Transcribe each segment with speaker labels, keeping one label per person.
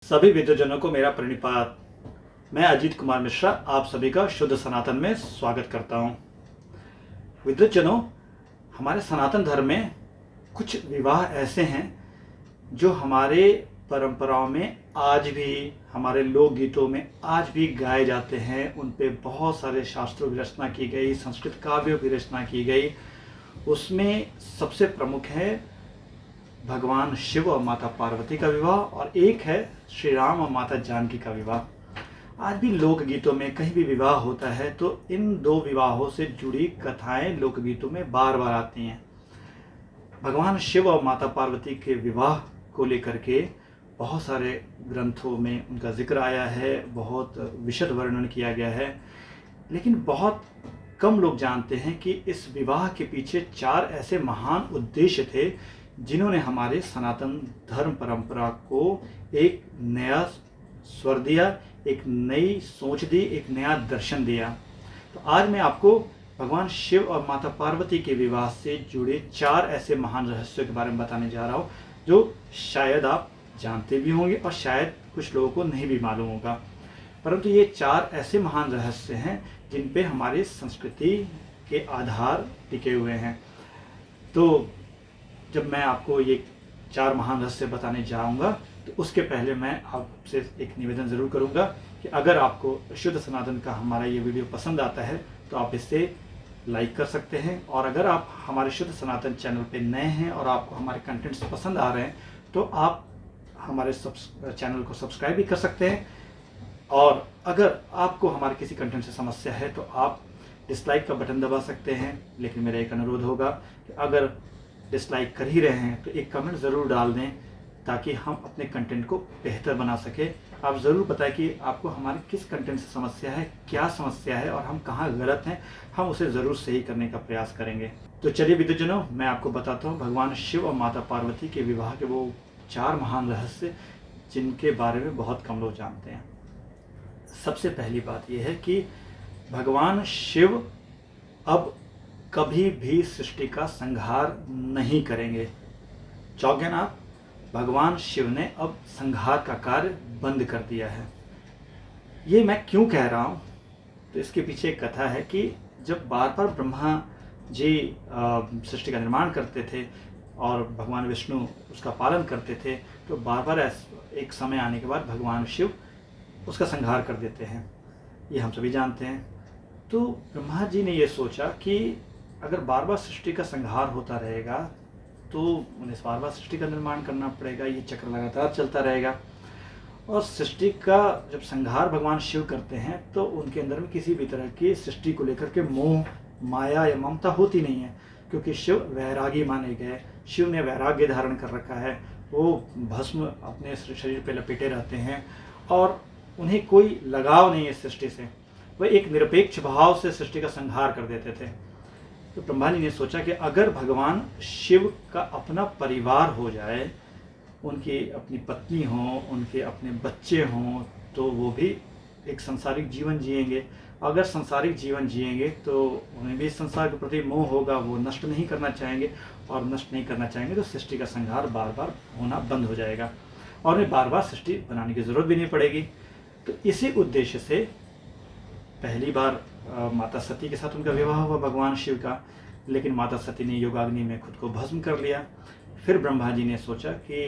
Speaker 1: सभी विद्वजनों को मेरा प्रणिपात। मैं अजीत कुमार मिश्रा आप सभी का शुद्ध सनातन में स्वागत करता हूँ। विद्वजनों, हमारे सनातन धर्म में कुछ विवाह ऐसे हैं जो हमारे परंपराओं में आज भी, हमारे लोकगीतों में आज भी गाए जाते हैं। उन पे बहुत सारे शास्त्रों की रचना की गई, संस्कृत काव्यों की रचना की गई। उसमें सबसे प्रमुख है भगवान शिव और माता पार्वती का विवाह, और एक है श्री राम और माता जानकी का विवाह। आज भी लोकगीतों में कहीं भी विवाह होता है तो इन दो विवाहों से जुड़ी कथाएं लोकगीतों में बार बार आती हैं। भगवान शिव और माता पार्वती के विवाह को लेकर के बहुत सारे ग्रंथों में उनका जिक्र आया है, बहुत विशद वर्णन किया गया है, लेकिन बहुत कम लोग जानते हैं कि इस विवाह के पीछे चार ऐसे महान उद्देश्य थे जिन्होंने हमारे सनातन धर्म परंपरा को एक नया स्वर दिया, एक नई सोच दी, एक नया दर्शन दिया। तो आज मैं आपको भगवान शिव और माता पार्वती के विवाह से जुड़े चार ऐसे महान रहस्यों के बारे में बताने जा रहा हूँ जो शायद आप जानते भी होंगे और शायद कुछ लोगों को नहीं भी मालूम होगा। परंतु ये चार ऐसे महान रहस्य हैं जिन पे हमारी संस्कृति के आधार टिके हुए हैं। तो जब मैं आपको ये चार महान रहस्य बताने जाऊंगा तो उसके पहले मैं आपसे एक निवेदन ज़रूर करूंगा कि अगर आपको शुद्ध सनातन का हमारा ये वीडियो पसंद आता है तो आप इसे लाइक कर सकते हैं, और अगर आप हमारे शुद्ध सनातन चैनल पे नए हैं और आपको हमारे कंटेंट्स पसंद आ रहे हैं तो आप हमारे चैनल को सब्सक्राइब भी कर सकते हैं। और अगर आपको हमारे किसी कंटेंट से समस्या है तो आप डिसलाइक का बटन दबा सकते हैं, लेकिन मेरा एक अनुरोध होगा कि अगर डिसलाइक कर ही रहे हैं तो एक कमेंट ज़रूर डाल दें ताकि हम अपने कंटेंट को बेहतर बना सके। आप ज़रूर बताएं कि आपको हमारे किस कंटेंट से समस्या है, क्या समस्या है और हम कहाँ गलत हैं, हम उसे ज़रूर सही करने का प्रयास करेंगे। तो चलिए विद्वजनों, मैं आपको बताता हूँ भगवान शिव और माता पार्वती के विवाह के वो चार महान रहस्य जिनके बारे में बहुत कम लोग जानते हैं। सबसे पहली बात यह है कि भगवान शिव अब कभी भी सृष्टि का संहार नहीं करेंगे। चौंके ना आप, भगवान शिव ने अब संहार का कार्य बंद कर दिया है। ये मैं क्यों कह रहा हूँ, तो इसके पीछे एक कथा है कि जब बार बार ब्रह्मा जी सृष्टि का निर्माण करते थे और भगवान विष्णु उसका पालन करते थे, तो बार बार एक समय आने के बाद भगवान शिव उसका संहार कर देते हैं। ये हम सभी जानते हैं। तो ब्रह्मा जी ने ये सोचा कि अगर बार बार सृष्टि का संहार होता रहेगा तो उन्हें बार बार सृष्टि का निर्माण करना पड़ेगा, ये चक्र लगातार चलता रहेगा। और सृष्टि का जब संहार भगवान शिव करते हैं तो उनके अंदर में किसी भी तरह की सृष्टि को लेकर के मोह, माया या ममता होती नहीं है, क्योंकि शिव वैरागी माने गए। शिव ने वैराग्य धारण कर रखा है, वो भस्म अपने शरीर पर लपेटे रहते हैं और उन्हें कोई लगाव नहीं है सृष्टि से। वह एक निरपेक्ष भाव से सृष्टि का संहार कर देते थे। तो ब्रह्मा जी ने सोचा कि अगर भगवान शिव का अपना परिवार हो जाए, उनकी अपनी पत्नी हो, उनके अपने बच्चे हों, तो वो भी एक सांसारिक जीवन जिएंगे। अगर सांसारिक जीवन जिएंगे तो उन्हें भी संसार के प्रति मोह होगा, वो नष्ट नहीं करना चाहेंगे, और नष्ट नहीं करना चाहेंगे तो सृष्टि का संहार बार बार होना बंद हो जाएगा और उन्हें बार बार सृष्टि बनाने की ज़रूरत भी नहीं पड़ेगी। तो इसी उद्देश्य से पहली बार माता सती के साथ उनका विवाह हुआ भगवान शिव का, लेकिन माता सती ने योगाग्नि में खुद को भस्म कर लिया। फिर ब्रह्मा जी ने सोचा कि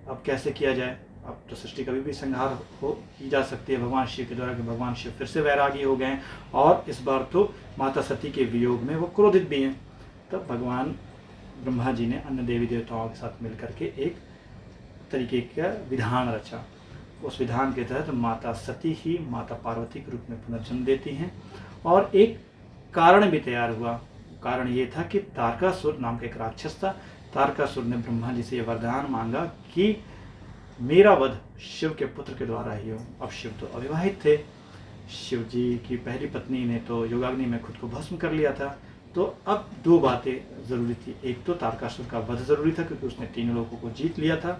Speaker 1: अब कैसे किया जाए, अब तो सृष्टि कभी भी संहार हो की जा सकती है भगवान शिव के द्वारा, कि भगवान शिव फिर से वैरागी हो गए और इस बार तो माता सती के वियोग में वो क्रोधित भी हैं। तब भगवान ब्रह्मा जी ने अन्य देवी देवताओं के साथ मिलकर के एक तरीके का विधान रचा। उस विधान के तहत माता सती ही माता पार्वती के रूप में पुनर्जन्म देती हैं, और एक कारण भी तैयार हुआ। कारण ये था कि तारकासुर नाम का एक राक्षस था। तारकासुर ने ब्रह्मा जी से ये वरदान मांगा कि मेरा वध शिव के पुत्र के द्वारा ही हो। अब शिव तो अविवाहित थे, शिव जी की पहली पत्नी ने तो योगाग्नि में खुद को भस्म कर लिया था। तो अब दो बातें ज़रूरी थी, एक तो तारकासुर का वध ज़रूरी था क्योंकि उसने तीनों लोगों को जीत लिया था,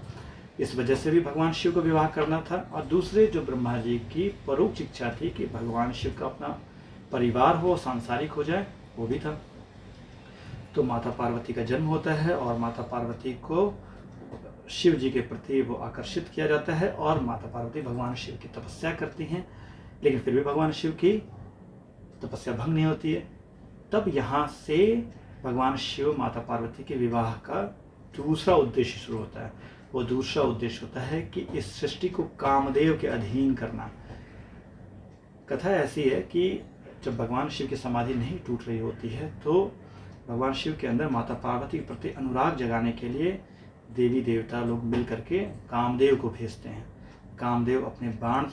Speaker 1: इस वजह से भी भगवान शिव को विवाह करना था, और दूसरे जो ब्रह्मा जी की परोक्ष इच्छा थी कि भगवान शिव का अपना परिवार हो, सांसारिक हो जाए, वो भी था। तो माता पार्वती का जन्म होता है और माता पार्वती को शिव जी के प्रति वो आकर्षित किया जाता है और माता पार्वती भगवान शिव की तपस्या करती हैं, लेकिन फिर भी भगवान शिव की तपस्या भंग नहीं होती है। तब यहाँ से भगवान शिव माता पार्वती के विवाह का दूसरा उद्देश्य शुरू होता है। वो दूसरा उद्देश्य होता है कि इस सृष्टि को कामदेव के अधीन करना। कथा ऐसी है कि जब भगवान शिव की समाधि नहीं टूट रही होती है तो भगवान शिव के अंदर माता पार्वती के प्रति अनुराग जगाने के लिए देवी देवता लोग मिल करके कामदेव को भेजते हैं। कामदेव अपने बाण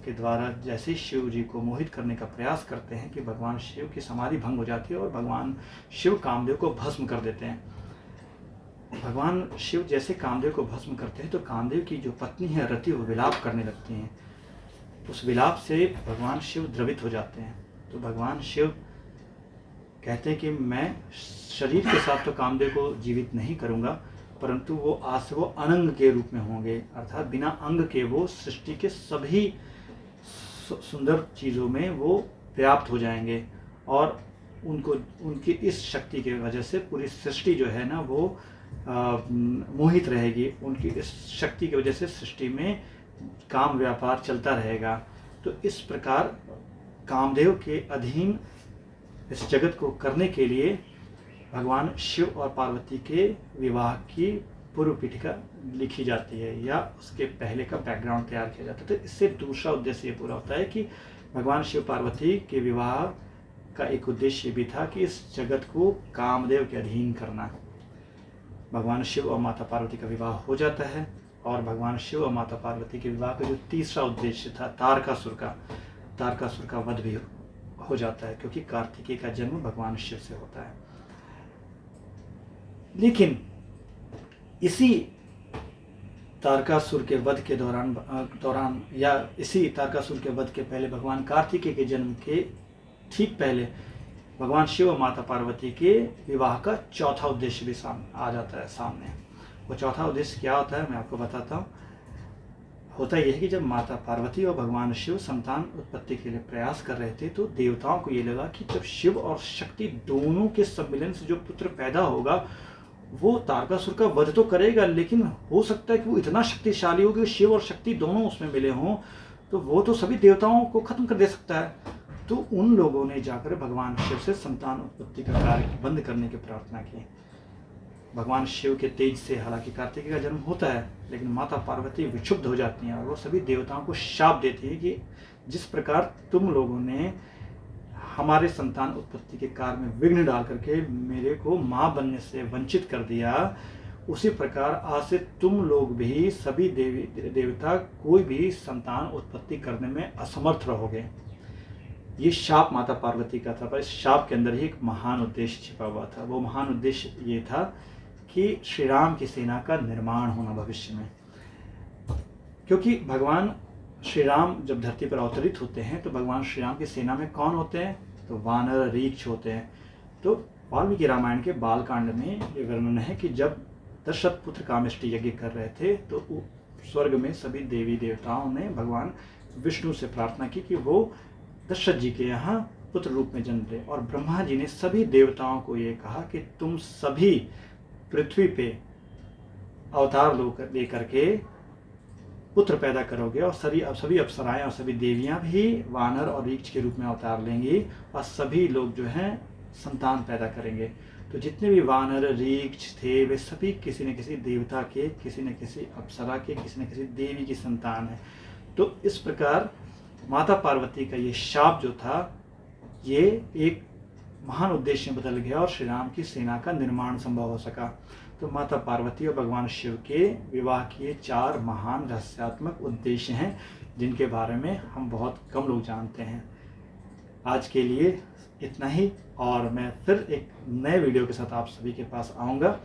Speaker 1: के द्वारा जैसे शिव जी को मोहित करने का प्रयास करते हैं कि भगवान शिव की समाधि भंग हो जाती है और भगवान शिव कामदेव को भस्म कर देते हैं। भगवान शिव जैसे कामदेव को भस्म करते हैं तो कामदेव की जो पत्नी है रति वो विलाप करने लगती हैं। उस विलाप से भगवान शिव द्रवित हो जाते हैं। तो भगवान शिव कहते हैं कि मैं शरीर के साथ तो कामदेव को जीवित नहीं करूँगा, परंतु वो आज से वो अनंग के रूप में होंगे, अर्थात बिना अंग के वो सृष्टि के सभी सुंदर चीज़ों में वो व्याप्त हो जाएंगे और उनको उनकी इस शक्ति की वजह से पूरी सृष्टि जो है ना वो मोहित रहेगी। उनकी इस शक्ति की वजह से सृष्टि में काम व्यापार चलता रहेगा। तो इस प्रकार कामदेव के अधीन इस जगत को करने के लिए भगवान शिव और पार्वती के विवाह की पूर्व पीठिका लिखी जाती है या उसके पहले का बैकग्राउंड तैयार किया जाता है। तो इससे दूसरा उद्देश्य ये पूरा होता है कि भगवान शिव पार्वती के विवाह का एक उद्देश्य भी था कि इस जगत को कामदेव के अधीन करना। भगवान शिव और माता पार्वती का विवाह हो जाता है और भगवान शिव और माता पार्वती के विवाह का जो तीसरा उद्देश्य था तारकासुर का वध भी हो जाता है, क्योंकि कार्तिकेय का जन्म भगवान शिव से होता है। लेकिन इसी तारकासुर के वध के दौरान या इसी तारकासुर के वध के पहले भगवान कार्तिकेय के जन्म के ठीक पहले भगवान शिव और माता पार्वती के विवाह का चौथा उद्देश्य भी आ जाता है सामने। वो चौथा उद्देश्य क्या होता है मैं आपको बताता हूँ। होता यह है कि जब माता पार्वती और भगवान शिव संतान उत्पत्ति के लिए प्रयास कर रहे थे तो देवताओं को ये लगा कि जब शिव और शक्ति दोनों के सम्मिलन से जो पुत्र पैदा होगा वो तारकासुर का वध तो करेगा, लेकिन हो सकता है कि वो इतना शक्तिशाली हो कि शिव और शक्ति दोनों उसमें मिले हों तो वो तो सभी देवताओं को खत्म कर दे सकता है। तो उन लोगों ने जाकर भगवान शिव से संतान उत्पत्ति का कार्य बंद करने की प्रार्थना की। भगवान शिव के तेज से हालांकि कार्तिकेय का जन्म होता है, लेकिन माता पार्वती विक्षुब्ध हो जाती हैं और वो सभी देवताओं को शाप देती है कि जिस प्रकार तुम लोगों ने हमारे संतान उत्पत्ति के कार्य में विघ्न डाल करके मेरे को माँ बनने से वंचित कर दिया, उसी प्रकार आज से तुम लोग भी सभी देवी देवता कोई भी संतान उत्पत्ति करने में असमर्थ रहोगे। ये शाप माता पार्वती का था, पर इस शाप के अंदर ही एक महान उद्देश्य छिपा हुआ था। वो महान उद्देश्य ये था कि श्री राम की सेना का निर्माण होना भविष्य में। क्योंकि भगवान श्री राम जब धरती पर अवतरित होते हैं तो भगवान श्री राम की सेना में कौन होते हैं, तो वानर रीछ होते हैं। तो वाल्मीकि रामायण के बालकांड में ये वर्णन है कि जब दशरथ पुत्र कामेष्टि यज्ञ कर रहे थे तो स्वर्ग में सभी देवी देवताओं ने भगवान विष्णु से प्रार्थना की कि वो दशरथ जी के यहाँ पुत्र रूप में जन्म ले, और ब्रह्मा जी ने सभी देवताओं को ये कहा कि तुम सभी पृथ्वी पे अवतार लेकर के पुत्र पैदा करोगे और सभी अप्सराएं और सभी देवियां भी वानर और रीछ के रूप में अवतार लेंगी और सभी लोग जो हैं संतान पैदा करेंगे। तो जितने भी वानर रीछ थे वे सभी किसी न किसी देवता के, किसी न किसी अप्सरा के, किसी न किसी देवी की संतान है। तो इस प्रकार माता पार्वती का ये शाप जो था ये एक महान उद्देश्य में बदल गया और श्री राम की सेना का निर्माण संभव हो सका। तो माता पार्वती और भगवान शिव के विवाह के 4 महान रहस्यात्मक उद्देश्य हैं जिनके बारे में हम बहुत कम लोग जानते हैं। आज के लिए इतना ही, और मैं फिर एक नए वीडियो के साथ आप सभी के पास आऊँगा,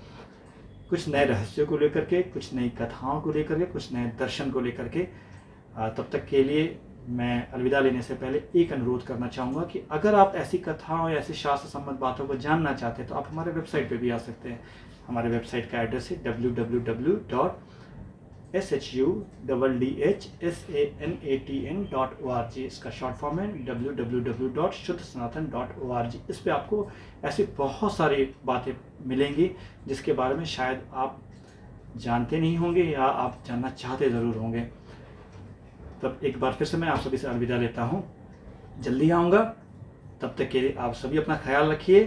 Speaker 1: कुछ नए रहस्यों को लेकर के, कुछ नई कथाओं को लेकर के, कुछ नए दर्शन को लेकर के। तब तक के लिए मैं अलविदा लेने से पहले एक अनुरोध करना चाहूँगा कि अगर आप ऐसी कथाओं या ऐसी शास्त्र संबंध बातों को जानना चाहते हैं तो आप हमारे वेबसाइट पे भी आ सकते हैं। हमारे वेबसाइट का एड्रेस है www.shudhsanatan.org। इसका शॉर्ट फॉर्म है www.shuddhasanatan.org। इस पे आपको ऐसी बहुत सारी बातें मिलेंगी जिसके बारे में शायद आप जानते नहीं होंगे या आप जानना चाहते ज़रूर होंगे। तब एक बार फिर से मैं आप सभी से अलविदा लेता हूँ। जल्दी आऊँगा, तब तक के लिए आप सभी अपना ख्याल रखिए।